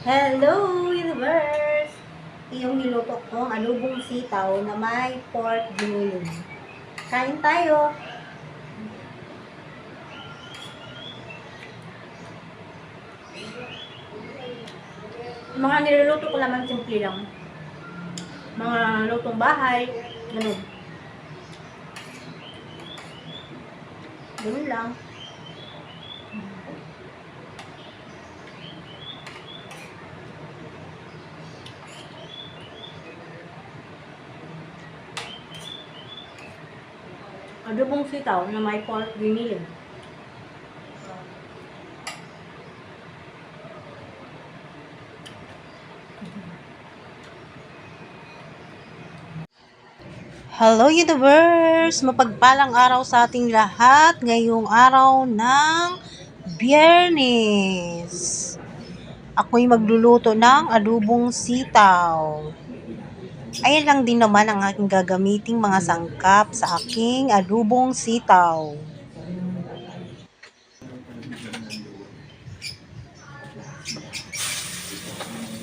Hello, universe! Iyong niluto kong alubong sitaw na may pork ginuling. Kain tayo! Mga niluluto ko naman simple lang. Mga lutong bahay, ganun. Ganun lang. Adobong sitaw na may pork ginuling. Hello universe! Mapagpalang araw sa ating lahat ngayong araw ng Biyernes. Ako'y magluluto ng adobong sitaw. Ayan lang din naman ang aking gagamiting mga sangkap sa aking adobong sitaw.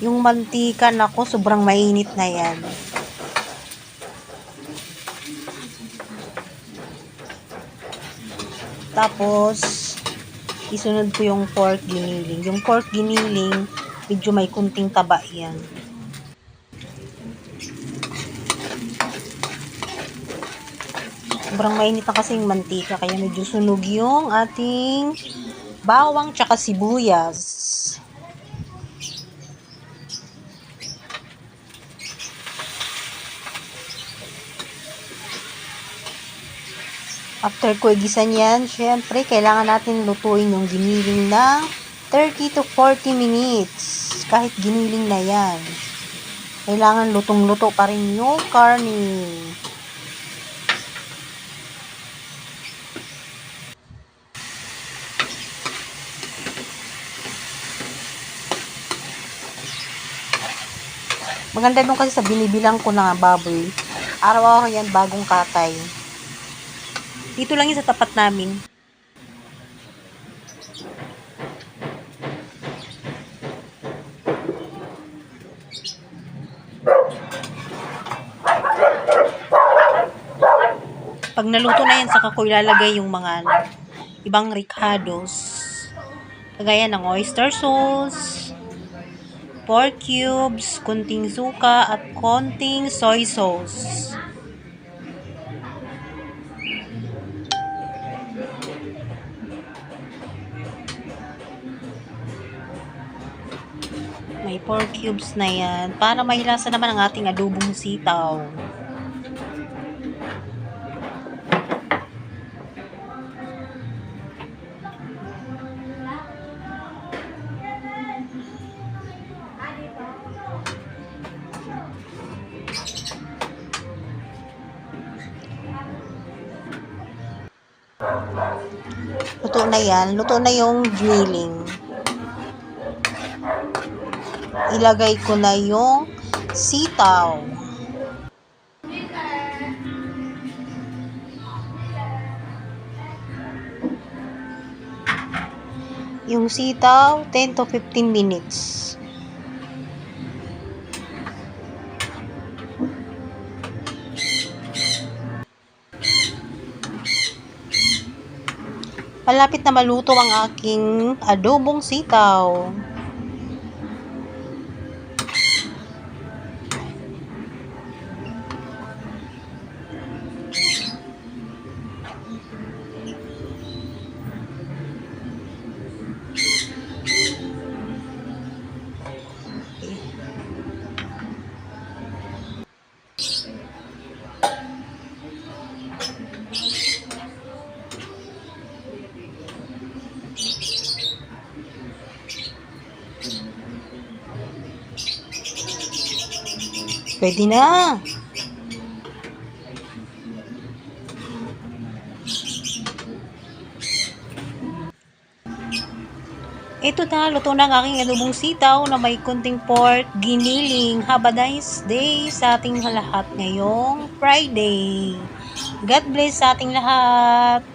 Yung mantika, nako, sobrang mainit na yan. Tapos, isunod ko yung pork giniling. Yung pork giniling, medyo may kunting taba yan. Sobrang mainit na kasing mantika, kaya medyo sunog yung ating bawang tsaka sibuyas. After ko igisan yan, syempre, kailangan natin lutuin yung giniling ng 30 to 40 minutes. Kahit giniling na yan. Kailangan lutong-luto pa rin yung karne. Maganda nung kasi sa binibilang ko na baboy. Araw-araw yan bagong katay. Dito lang yun sa tapat namin. Pag naluto na yan, saka ko ilalagay yung mga ibang ricados. Kagaya ng oyster sauce, pork cubes, kunting suka, at konting soy sauce. May pork cubes na yan. Para mahilasa naman ang ating adobong sitaw. Luto na yan. Luto na yung grilling. Ilagay ko na yung sitaw. Yung sitaw, 10 to 15 minutes. Malapit na maluto ang aking adobong sitaw. Pwede na. Ito na, luto na ang aking adobong sitaw na may kunting pork giniling. Have a nice day sa ating lahat ngayong Friday. God bless sa ating lahat.